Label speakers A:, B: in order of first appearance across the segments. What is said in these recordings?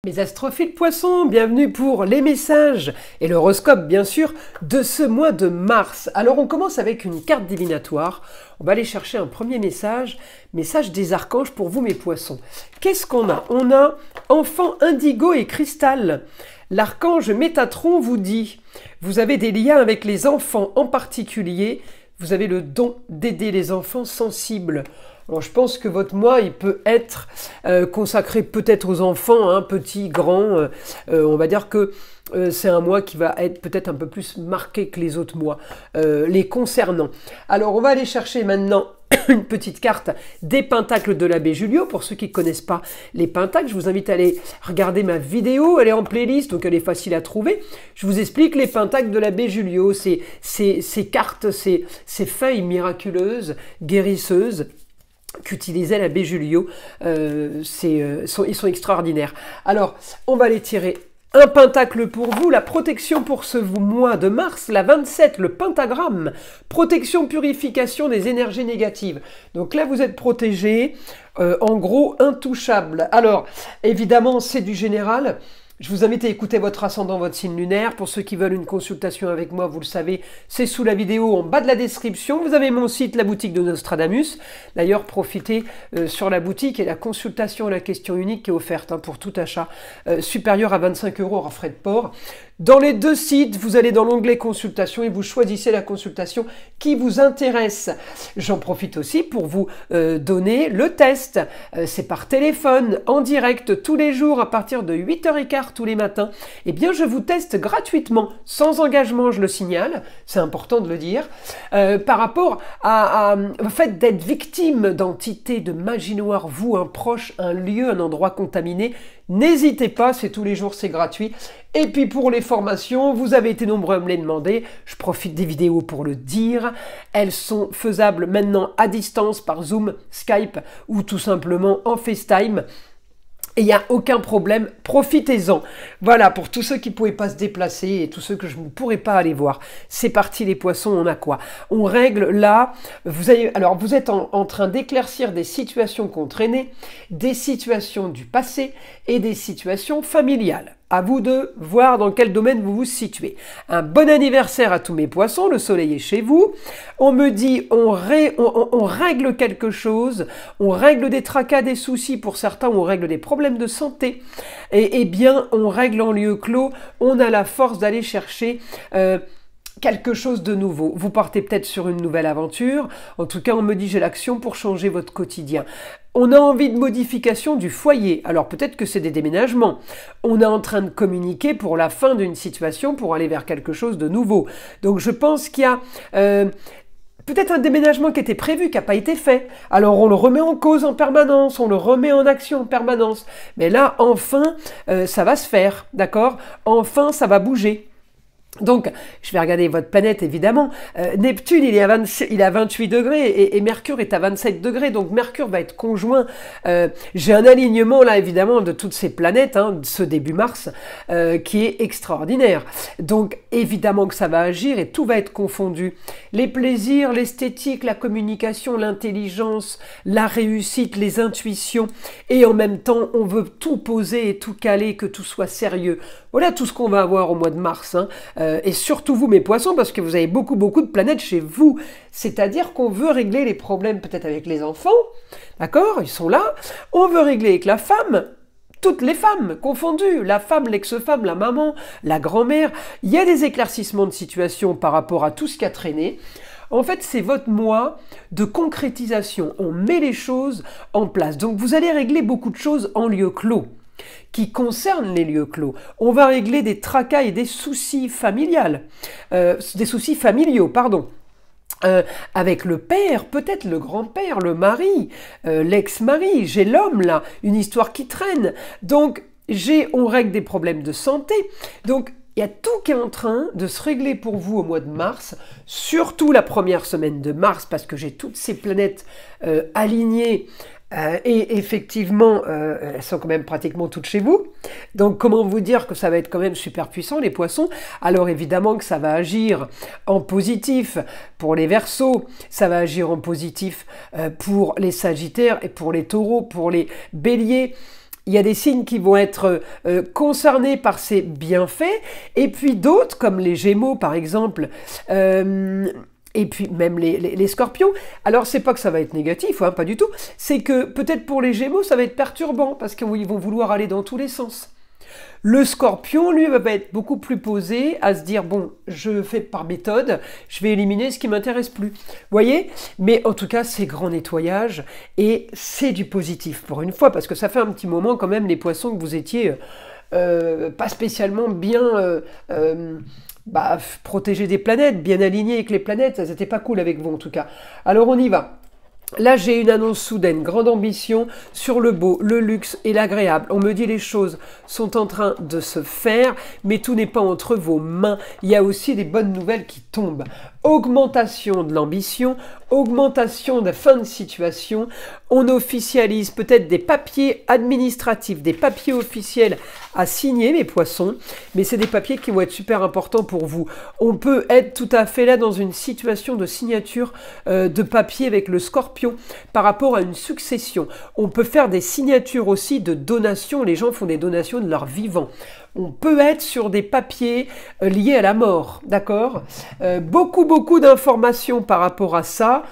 A: Mes astrophiles poissons, bienvenue pour les messages et l'horoscope bien sûr de ce mois de mars. Alors on commence avec une carte divinatoire, on va aller chercher un premier message, message des archanges pour vous mes poissons. Qu'est-ce qu'on a? On a enfant indigo et cristal. L'archange Métatron vous dit, vous avez des liens avec les enfants en particulier, vous avez le don d'aider les enfants sensibles. Alors, je pense que votre mois, il peut être consacré peut-être aux enfants, hein, petits, grands. On va dire que c'est un mois qui va être peut-être un peu plus marqué que les autres mois, les concernant. Alors, on va aller chercher maintenant une petite carte des pentacles de l'abbé Julio. Pour ceux qui ne connaissent pas les pentacles, je vous invite à aller regarder ma vidéo. Elle est en playlist, donc elle est facile à trouver. Je vous explique les pentacles de l'abbé Julio. Ces cartes, ces feuilles miraculeuses, guérisseuses, qu'utilisait l'abbé Julio, ils sont extraordinaires. Alors, on va les tirer. Un pentacle pour vous, la protection pour ce mois de mars, la 27, le pentagramme, protection, purification des énergies négatives. Donc là, vous êtes protégé, en gros, intouchable. Alors, évidemment, c'est du général. Je vous invite à écouter votre ascendant, votre signe lunaire. Pour ceux qui veulent une consultation avec moi, vous le savez, c'est sous la vidéo en bas de la description. Vous avez mon site, la boutique de Nostradamus. D'ailleurs, profitez sur la boutique et la consultation à la question unique qui est offerte pour tout achat supérieur à 25 € hors frais de port. Dans les deux sites, vous allez dans l'onglet consultation et vous choisissez la consultation qui vous intéresse. J'en profite aussi pour vous donner le test. C'est par téléphone, en direct, tous les jours à partir de 8h15 tous les matins. Eh bien, je vous teste gratuitement, sans engagement, je le signale, c'est important de le dire, par rapport au fait d'être victime d'entités de magie noire, vous, un proche, un lieu, un endroit contaminé. N'hésitez pas, c'est tous les jours, c'est gratuit. Et puis pour les formations, vous avez été nombreux à me les demander. Je profite des vidéos pour le dire. Elles sont faisables maintenant à distance par Zoom, Skype ou tout simplement en FaceTime. Et il n'y a aucun problème, profitez-en. Voilà, pour tous ceux qui ne pouvaient pas se déplacer et tous ceux que je ne pourrais pas aller voir. C'est parti les poissons, on a quoi? On règle là, vous êtes en train d'éclaircir des situations qu'on traînait, des situations du passé et des situations familiales. À vous de voir dans quel domaine vous vous situez. Un bon anniversaire à tous mes poissons, le soleil est chez vous. On me dit, on règle quelque chose, on règle des tracas, des soucis pour certains, on règle des problèmes de santé. Et bien, on règle en lieu clos, on a la force d'aller chercher quelque chose de nouveau. Vous partez peut-être sur une nouvelle aventure. En tout cas, on me dit j'ai l'action pour changer votre quotidien. On a envie de modification du foyer. Alors peut-être que c'est des déménagements. On est en train de communiquer pour la fin d'une situation pour aller vers quelque chose de nouveau. Donc je pense qu'il y a peut-être un déménagement qui était prévu, qui n'a pas été fait. Alors on le remet en cause en permanence, on le remet en action en permanence. Mais là, enfin, ça va se faire, d'accord? Enfin, ça va bouger. Donc, je vais regarder votre planète, évidemment. Neptune, il est à 28 degrés et Mercure est à 27 degrés. Donc, Mercure va être conjoint. J'ai un alignement, là, évidemment, de toutes ces planètes, ce début mars, qui est extraordinaire. Donc, évidemment que ça va agir et tout va être confondu. Les plaisirs, l'esthétique, la communication, l'intelligence, la réussite, les intuitions. Et en même temps, on veut tout poser et tout caler, que tout soit sérieux. Voilà tout ce qu'on va avoir au mois de mars. Et surtout vous, mes poissons, parce que vous avez beaucoup de planètes chez vous. C'est-à-dire qu'on veut régler les problèmes peut-être avec les enfants. D'accord? Ils sont là. On veut régler avec la femme. Toutes les femmes confondues, la femme, l'ex-femme, la maman, la grand-mère. Il y a des éclaircissements de situation par rapport à tout ce qui a traîné. En fait, c'est votre mois de concrétisation. On met les choses en place. Donc, vous allez régler beaucoup de choses en lieu clos qui concernent les lieux clos. On va régler des tracas et des soucis familiaux, pardon. Avec le père, peut-être le grand-père, le mari, l'ex-mari, j'ai l'homme là, une histoire qui traîne. Donc, on règle des problèmes de santé. Donc, il y a tout qui est en train de se régler pour vous au mois de mars, surtout la première semaine de mars, parce que j'ai toutes ces planètes alignées. Et effectivement, elles sont quand même pratiquement toutes chez vous. Donc, comment vous dire que ça va être quand même super puissant, les poissons? Alors, évidemment que ça va agir en positif pour les Verseaux, ça va agir en positif pour les Sagittaires et pour les Taureaux, pour les Béliers. il y a des signes qui vont être concernés par ces bienfaits, et puis d'autres, comme les Gémeaux par exemple, et puis même les Scorpions. Alors c'est pas que ça va être négatif, hein, pas du tout, c'est que peut-être pour les Gémeaux ça va être perturbant, parce qu'ils vont vouloir aller dans tous les sens. Le Scorpion, lui, va être beaucoup plus posé à se dire, bon, je fais par méthode, je vais éliminer ce qui m'intéresse plus. Vous voyez? Mais en tout cas, c'est grand nettoyage et c'est du positif pour une fois, parce que ça fait un petit moment quand même, les poissons, que vous étiez pas spécialement bien protégés des planètes, bien alignés avec les planètes, ça n'était pas cool avec vous en tout cas. Alors on y va. Là, j'ai une annonce soudaine, grande ambition sur le beau, le luxe et l'agréable. On me dit les choses sont en train de se faire, mais tout n'est pas entre vos mains. Il y a aussi des bonnes nouvelles qui tombent. Augmentation de l'ambition, augmentation de fin de situation. On officialise peut-être des papiers administratifs, des papiers officiels à signer, mes poissons, mais c'est des papiers qui vont être super importants pour vous. On peut être tout à fait là dans une situation de signature de papier avec le Scorpion par rapport à une succession. On peut faire des signatures aussi de donations. Les gens font des donations de leur vivant. On peut être sur des papiers liés à la mort, d'accord? Beaucoup d'informations par rapport à ça.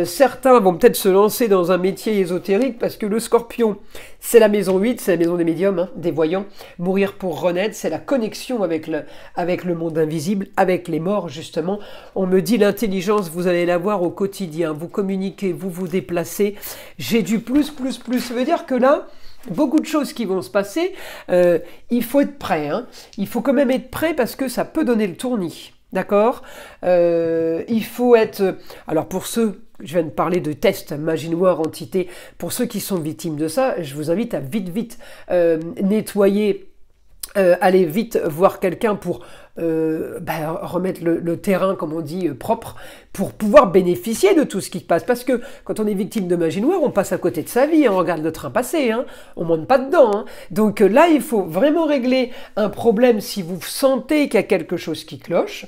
A: Certains vont peut-être se lancer dans un métier ésotérique parce que le Scorpion, c'est la maison 8, c'est la maison des médiums, hein, des voyants. Mourir pour renaître, c'est la connexion avec le monde invisible, avec les morts, justement. On me dit l'intelligence, vous allez l'avoir au quotidien. Vous communiquez, vous vous déplacez. J'ai du plus. Ça veut dire que là, beaucoup de choses qui vont se passer, il faut être prêt. Hein. Il faut quand même être prêt parce que ça peut donner le tournis. D'accord? Il faut être... Alors pour ceux, je viens de parler de tests magie noire, entité, pour ceux qui sont victimes de ça, je vous invite à vite nettoyer, aller vite voir quelqu'un pour remettre le terrain, comme on dit, propre, pour pouvoir bénéficier de tout ce qui se passe. Parce que quand on est victime de magie noire, on passe à côté de sa vie, hein, on regarde le train passer, hein, on ne monte pas dedans. Hein. Donc là, il faut vraiment régler un problème si vous sentez qu'il y a quelque chose qui cloche.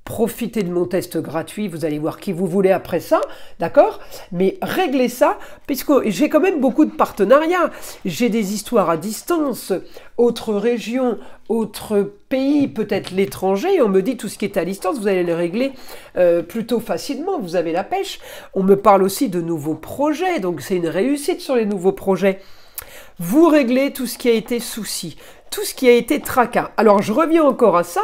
A: Profitez de mon test gratuit, vous allez voir qui vous voulez après ça, d'accord? Mais réglez ça, puisque j'ai quand même beaucoup de partenariats. J'ai des histoires à distance, autres régions, autres pays, peut-être l'étranger. On me dit tout ce qui est à distance, vous allez le régler plutôt facilement, vous avez la pêche. On me parle aussi de nouveaux projets, donc c'est une réussite sur les nouveaux projets. Vous réglez tout ce qui a été souci, tout ce qui a été tracas. Alors je reviens encore à ça.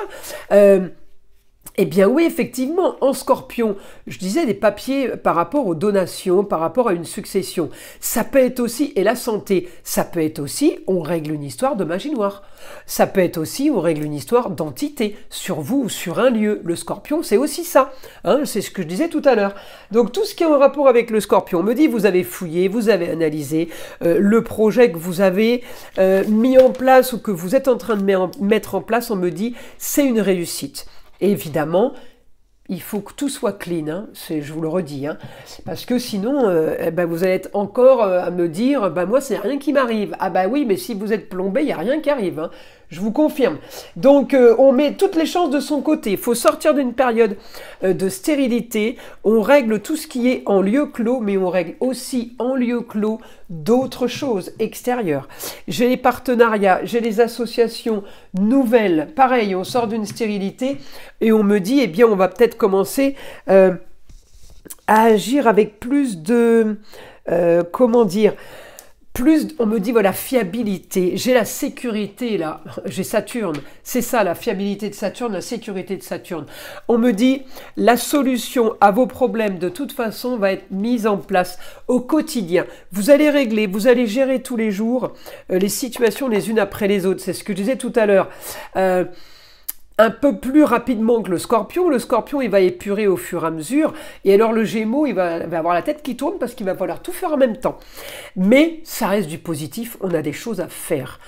A: Eh bien oui, effectivement, en Scorpion, je disais des papiers par rapport aux donations, par rapport à une succession. Ça peut être aussi, et la santé, ça peut être aussi, on règle une histoire de magie noire. Ça peut être aussi, on règle une histoire d'entité sur vous ou sur un lieu. Le Scorpion, c'est aussi ça. Hein, c'est ce que je disais tout à l'heure. Donc tout ce qui est en rapport avec le Scorpion, on me dit, vous avez fouillé, vous avez analysé le projet que vous avez mis en place ou que vous êtes en train de mettre en place, on me dit, c'est une réussite. Et évidemment, il faut que tout soit clean, hein, je vous le redis, hein, parce que sinon, vous allez être encore à me dire, moi, c'est rien qui m'arrive. Ah oui, mais si vous êtes plombé, il n'y a rien qui arrive, hein, je vous confirme. Donc, on met toutes les chances de son côté. Il faut sortir d'une période de stérilité. On règle tout ce qui est en lieu clos, mais on règle aussi en lieu clos d'autres choses extérieures. J'ai les partenariats, j'ai les associations nouvelles. Pareil, on sort d'une stérilité et on me dit, eh bien, on va peut-être commencer à agir avec plus de... comment dire ? Plus, on me dit, voilà, fiabilité, j'ai la sécurité là, j'ai Saturne, c'est ça la fiabilité de Saturne, la sécurité de Saturne. On me dit, la solution à vos problèmes de toute façon va être mise en place au quotidien. Vous allez régler, vous allez gérer tous les jours les situations les unes après les autres, c'est ce que je disais tout à l'heure. Un peu plus rapidement que le Scorpion. Le Scorpion, il va épurer au fur et à mesure. Et alors le Gémeaux, il va avoir la tête qui tourne parce qu'il va falloir tout faire en même temps. Mais ça reste du positif, on a des choses à faire.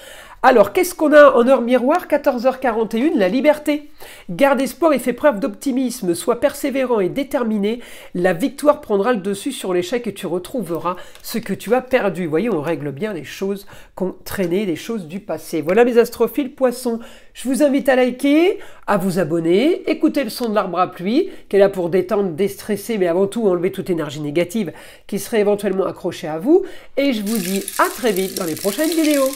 A: Alors, qu'est-ce qu'on a en heure miroir? 14h41, la liberté. Garde espoir et fais preuve d'optimisme, sois persévérant et déterminé, la victoire prendra le dessus sur l'échec et tu retrouveras ce que tu as perdu. Vous voyez, on règle bien les choses qu'on traînait, les choses du passé. Voilà mes astrophiles poissons. Je vous invite à liker, à vous abonner, écouter le son de l'arbre à pluie, qui est là pour détendre, déstresser, mais avant tout enlever toute énergie négative qui serait éventuellement accrochée à vous. Et je vous dis à très vite dans les prochaines vidéos.